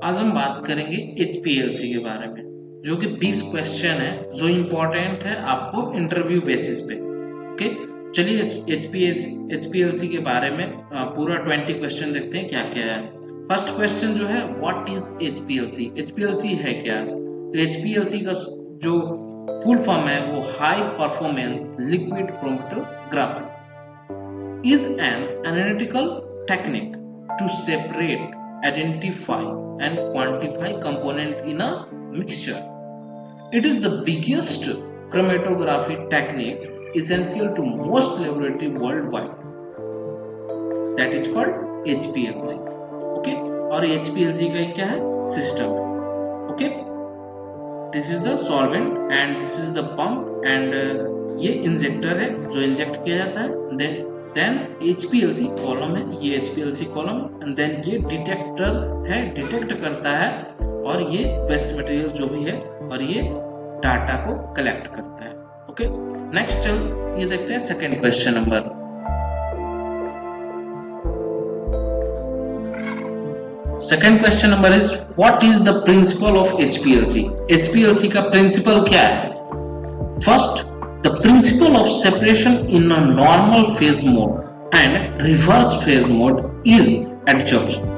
आज हम बात करेंगे HPLC के बारे में, जो कि 20 क्वेश्चन है जो इम्पोर्टेंट है आपको इंटरव्यू बेसिस पे। ओके, चलिए HPLC के बारे में पूरा 20 क्वेश्चन देखते हैं क्या क्या है। फर्स्ट क्वेश्चन जो है, व्हाट इज HPLC? HPLC है क्या? तो HPLC का जो फुल फॉर्म है वो high performance liquid chromatography is an analytical technique to separate, identify and quantify component in a mixture. It is the biggest chromatography techniques essential to most laboratory worldwide. That is called HPLC. Okay, और HPLC का क्या है? System. Okay, this is the solvent and this is the pump and ये injector है जो inject किया जाता है। देन HPLC कॉलम है, ये HPLC कॉलम, एंड देन ये डिटेक्टर है, डिटेक्ट करता है और ये वेस्ट मटेरियल जो भी है और ये डाटा को कलेक्ट करता है। ओके, नेक्स्ट चल ये देखते हैं second question number. Second question number is what is the principle of HPLC? HPLC का प्रिंसिपल क्या है? First, the principle of separation in a normal phase mode and reverse phase mode is adsorption.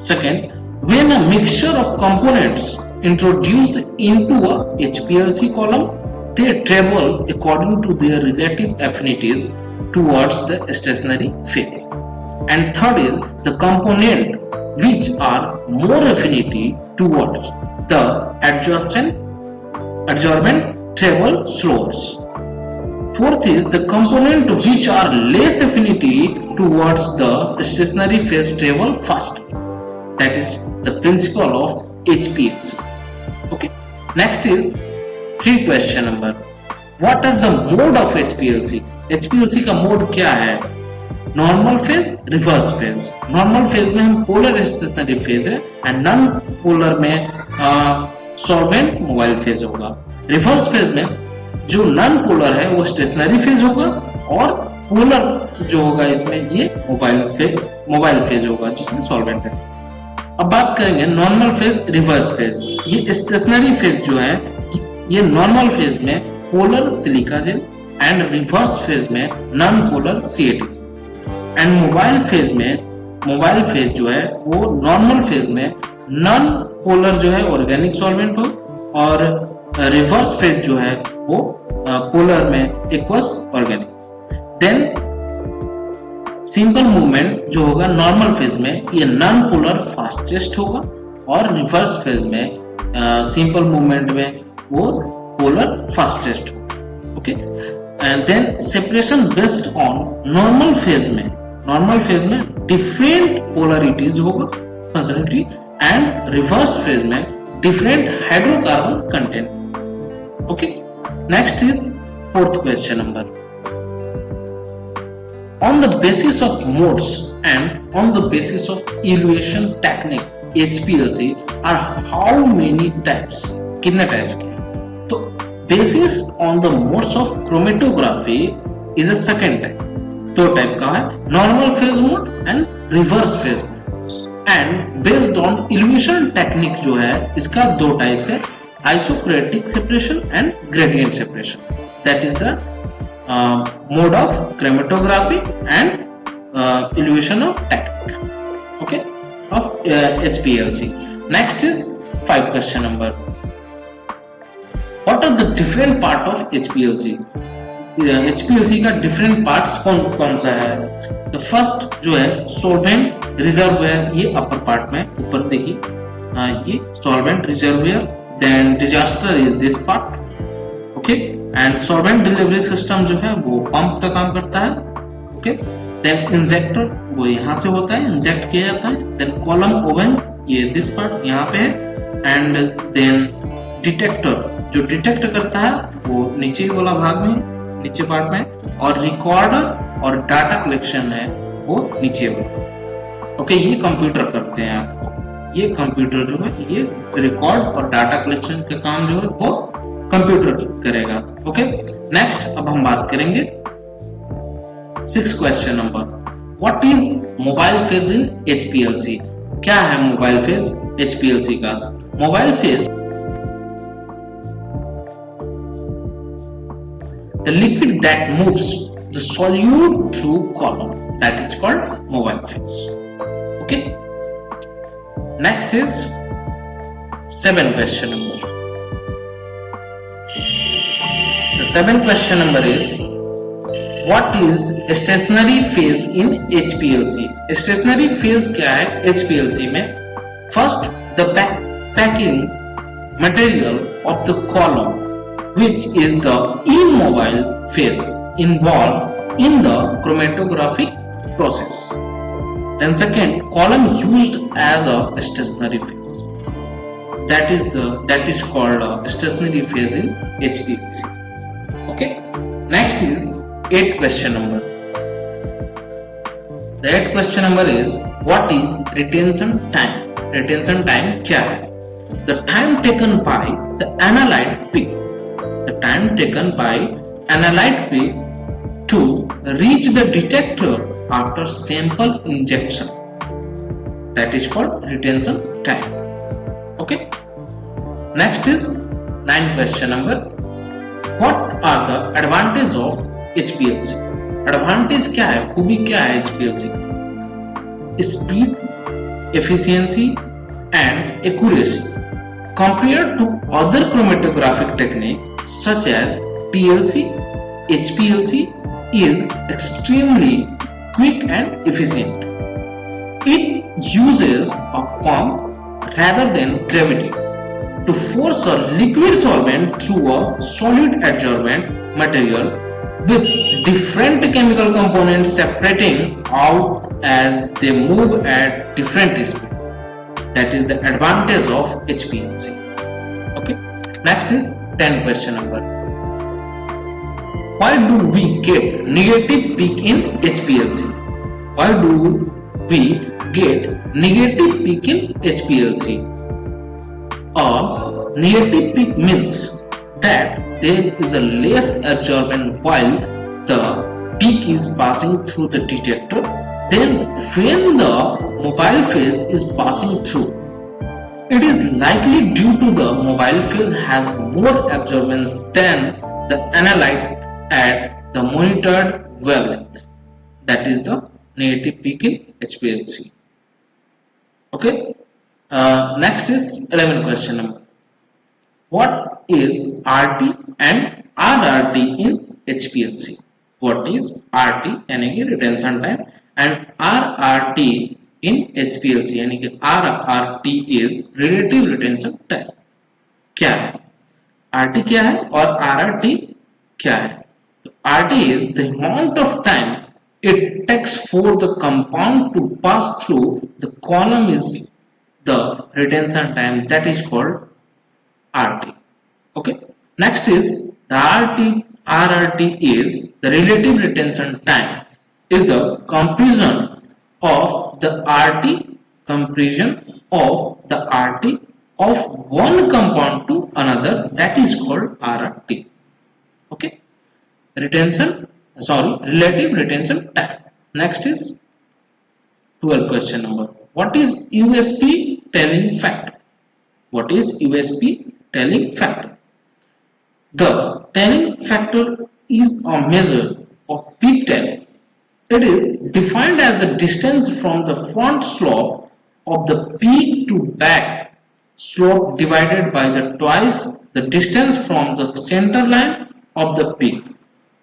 Second, when a mixture of components introduced into a HPLC column, they travel according to their relative affinities towards the stationary phase. And third is the component which are more affinity towards the adsorbent travel slower. Fourth is the component which are less affinity towards the stationary phase travel faster. That is the principle of HPLC. Okay. Next is three question number. What are the mode of HPLC? HPLC का mode क्या है? Normal phase, reverse phase. Normal phase में हम polar stationary phase है and non polar में solvent mobile phase होगा। Reverse phase में जो नॉन पोलर है वो स्टेशनरी फेज होगा और पोलर जो होगा इसमें ये मोबाइल फेज होगा जिसमें सॉल्वेंट है। अब बात करेंगे नॉर्मल फेज, रिवर्स फेज। ये स्टेशनरी फेज जो है ये नॉर्मल फेज में polar silica gel and reverse phase में non polar CAD and mobile phase जो है वो नॉर्मल फेज में नॉन पोलर जो है ऑर्गेनिक सॉल्वेंट हो और रिवर्स फेज जो है वो पोलर में aqueous organic. Then simple movement जो होगा नॉर्मल फेज में ये नॉन पोलर फास्टेस्ट होगा और रिवर्स फेज में सिंपल मूवमेंट में वो पोलर फास्टेस्ट होगा। Okay, and then separation based on normal phase में डिफरेंट पोलरिटीज होगा फंक्शनलिटी एंड रिवर्स फेज में different hydrocarbon content. Okay, next is fourth question number. On the basis of modes and on the basis of evaluation technique, HPLC are how many types? कितने types के? तो basis on the modes of chromatography is a second type. दो type का है, normal phase mode and reverse phase mode. And based on illumination technique जो है इसका दो टाइप्स है, isocratic separation and gradient separation. That is the mode of chromatography and illumination of technique, okay, of HPLC। Next is 5 question number. What are the different part of HPLC? HPLC का different parts कौन सा है? तो first जो है solvent reservoir, ये upper part में ऊपर देखिए, ये solvent reservoir. Then disaster is this part, okay, and solvent delivery system जो है वो पंप का काम करता है। ओके, देन इंजेक्टर वो यहाँ से होता है, इंजेक्ट किया जाता है। देन कॉलम ओवन, ये दिस पार्ट यहाँ पे है। एंड देन डिटेक्टर जो डिटेक्ट करता है वो नीचे वाला भाग में, नीचे पार्ट में, और रिकॉर्डर और डाटा कलेक्शन है वो नीचे में। ओके, ये कंप्यूटर करते हैं आपको, ये कंप्यूटर जो है ये रिकॉर्ड और डाटा कलेक्शन का काम जो है वो कंप्यूटर करेगा। ओके, नेक्स्ट अब हम बात करेंगे 6 question number. What is mobile phase in HPLC? क्या है मोबाइल फेज HPLC का? Mobile phase the liquid that moves the solute through column, that is called mobile phase. Okay, next is 7 question number. The 7 question number is, what is stationary phase in HPLC? Stationary phase क्या है HPLC में? First, the packing material of the column, which is the immobile phase involved in the chromatographic process. Then second, column used as a stationary phase. That is called a stationary phase in HPLC. Okay. Next is 8 question number. The 8 question number is, what is retention time? Retention time क्या है? The time taken by the analyte peak. The time taken by analyte peak to reach the detector after sample injection, that is called retention time. Okay. Next is 9 question number. What are the advantages of HPLC? Advantage क्या है, खूबी क्या है HPLC की? Speed, efficiency and accuracy compared to other chromatographic techniques such as TLC, HPLC is extremely quick and efficient. It uses a pump rather than gravity to force a liquid solvent through a solid adsorbent material with different chemical components separating out as they move at different speed. That is the advantage of HPLC. Okay. Next is 10 question number. Why do we get negative peak in HPLC? Why do we get negative peak in HPLC? A negative peak means that there is a less adsorbent while the peak is passing through the detector than when the mobile phase is passing through. It is likely due to the mobile phase has more absorbance than the analyte at the monitored wavelength. That is the negative peak in HPLC. Okay. Next is 11 question number. What is RT and RRT in HPLC? What is RT यानी कि retention time and RRT in HPLC यानी कि RRT is relative retention time. क्या है? RT क्या है और RRT क्या है? तो RT is the amount of time it takes for the compound to pass through the column is the retention time, that is called RT. Okay. Next is the RRT is the relative retention time is the comparison of the RT comparison of the RT of one compound to another, that is called RRT. Okay. Relative retention time. Next is 12 question number. What is USP telling factor? What is USP telling factor? The telling factor is a measure of peak telling. It is defined as the distance from the front slope of the peak to back slope divided by the twice the distance from the center line of the peak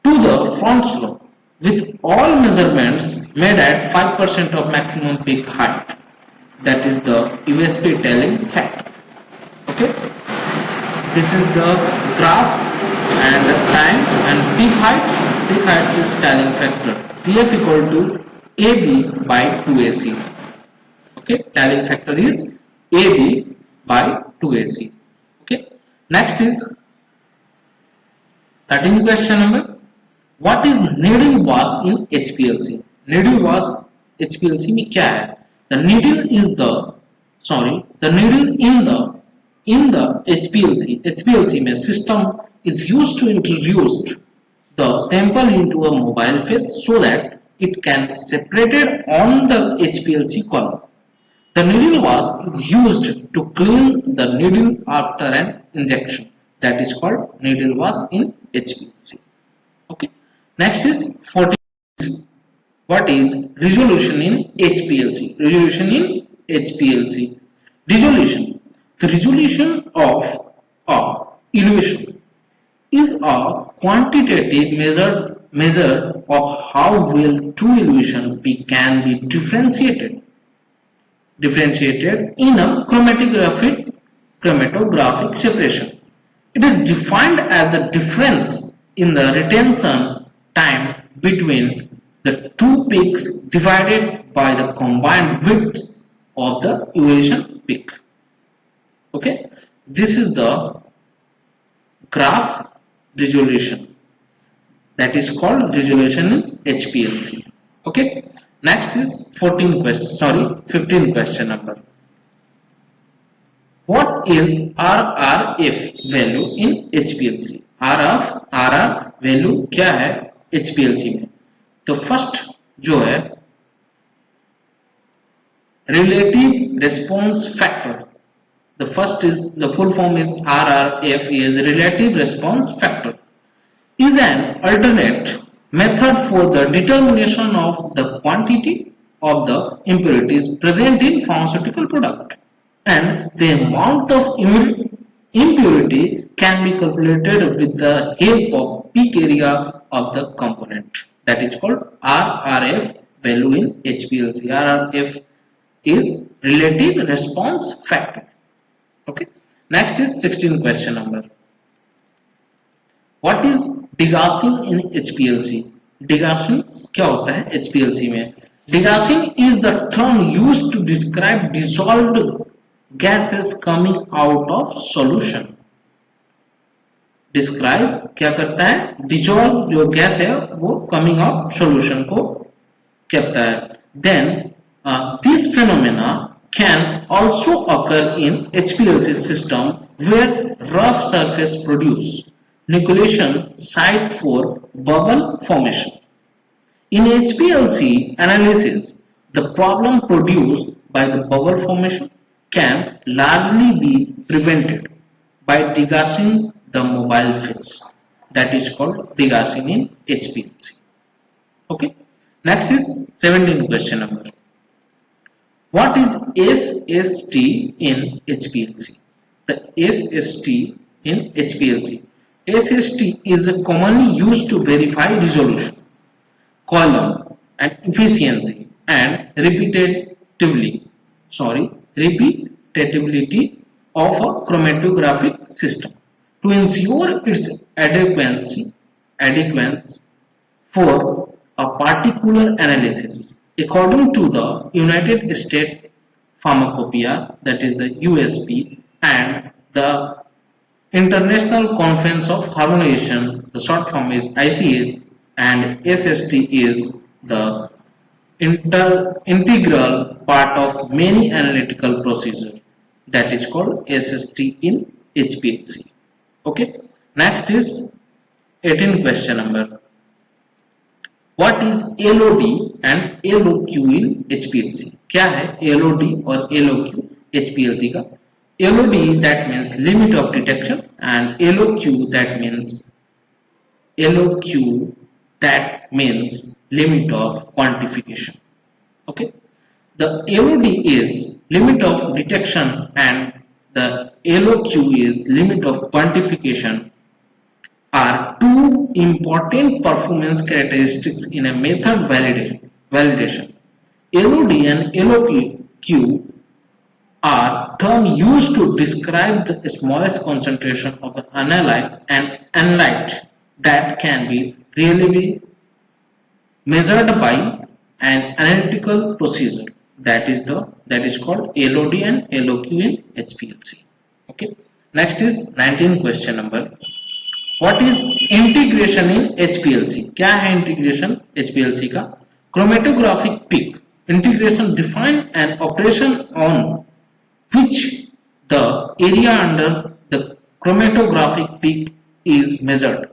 to the front slope, with all measurements made at 5% of maximum peak height. That is the USP telling factor. Okay. This is the graph and the time and peak height. Peak height is telling factor. TF equal to AB by 2AC. Okay. Telling factor is AB by 2AC. Okay. Next is 13 question number. What is needle was in HPLC? Needle was HPLC में क्या है? The needle is the needle in the HPLC में system is used to introduce the sample into a mobile phase so that it can separated on the HPLC column. The needle was used to clean the needle after an injection. That is called needle was in HPLC. Okay. Next is 14. What is resolution in HPLC? Resolution in HPLC. Resolution. The resolution of a elevation is a quantitative measure of how well two elevation can be differentiated in a chromatographic separation. It is defined as the difference in the retention time between the two peaks divided by the combined width of the elevation peak. Okay, this is the graph resolution, that is called resolution in HPLC. Okay, next is 15 question number. What is RRF value in HPLC? RR value क्या है HPLC में? तो first जो है relative response factor. The full form is RRF is relative response factor. Is an alternate method for the determination of the quantity of the impurities present in pharmaceutical product, and the amount of impurity can be calculated with the help of peak area of the component. That is called RRF value in HPLC. RRF is relative response factor. Okay. Next is 16 question number. What is degaussing in HPLC? Degaussing क्या होता है HPLC में? Degaussing is the term used to describe dissolved gases coming out of solution. Describe क्या करता है? Dissolve जो gas है वो coming out solution को कहता है. Then this phenomena can also occur in HPLC system where rough surface produce nucleation site for bubble formation. In HPLC analysis, the problem produced by the bubble formation can largely be prevented by degaussing the mobile phase. That is called degaussing in HPLC. Okay. Next is 17 question number. What is SST in HPLC? The SST in HPLC. SST is commonly used to verify resolution, column and efficiency and repetitivity of a chromatographic system to ensure its adequacy for a particular analysis. According to the United States Pharmacopoeia, that is the USP, and the International Conference of Harmonization, the short form is ICH, and SST is the integral part of many analytical procedures, that is called SST in HPLC. Okay. Next is 18 question number. What is LOD and LOQ in HPLC? क्या है LOD और LOQ HPLC का? LOD that means limit of detection, and LOQ that means limit of quantification. Okay, the LOD is limit of detection and the LOQ is limit of quantification are two important performance characteristics in a method validation. LOD and LOQ are terms used to describe the smallest concentration of an analyte that can be reliably measured by an analytical procedure. That is called LOD and LOQ in HPLC. Okay. Next is 19 question number. What is integration in HPLC? क्या है integration HPLC का? Chromatographic peak. Integration define an operation on which the area under the chromatographic peak is measured.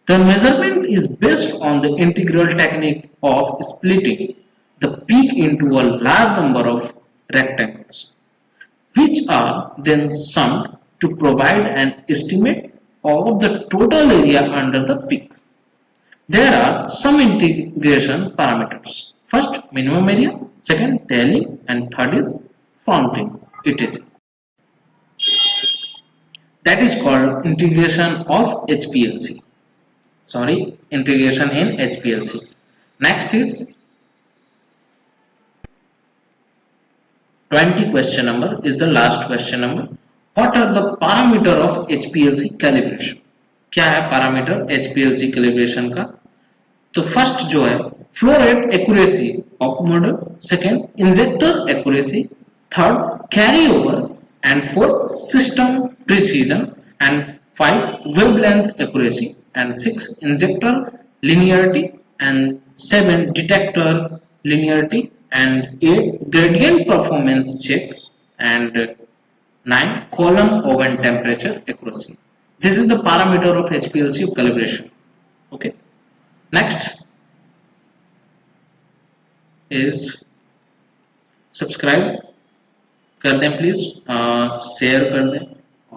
The measurement is based on the integral technique of splitting the peak into a large number of rectangles, which are then summed to provide an estimate of the total area under the peak. There are some integration parameters. First, minimum area, second, tailing, and third is fountain, etc. That is called integration of HPLC. Sorry, integration in HPLC. Next is 20 question number is the last question number. What are the parameter of HPLC calibration? क्या है parameter HPLC calibration का? तो first जो है flow rate accuracy of model, second injector accuracy, third carry over, and fourth system precision, and five wavelength accuracy, and six injector linearity, and 7 detector linearity, and 8 gradient performance check, and 9 column oven temperature accuracy. This is the parameter of HPLC calibration. Okay. Next is subscribe कर दें please, share कर दें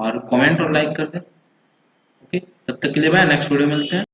और comment और like कर दें. Okay, तब तक के लिए बाय, नेक्स्ट वीडियो मिलते हैं.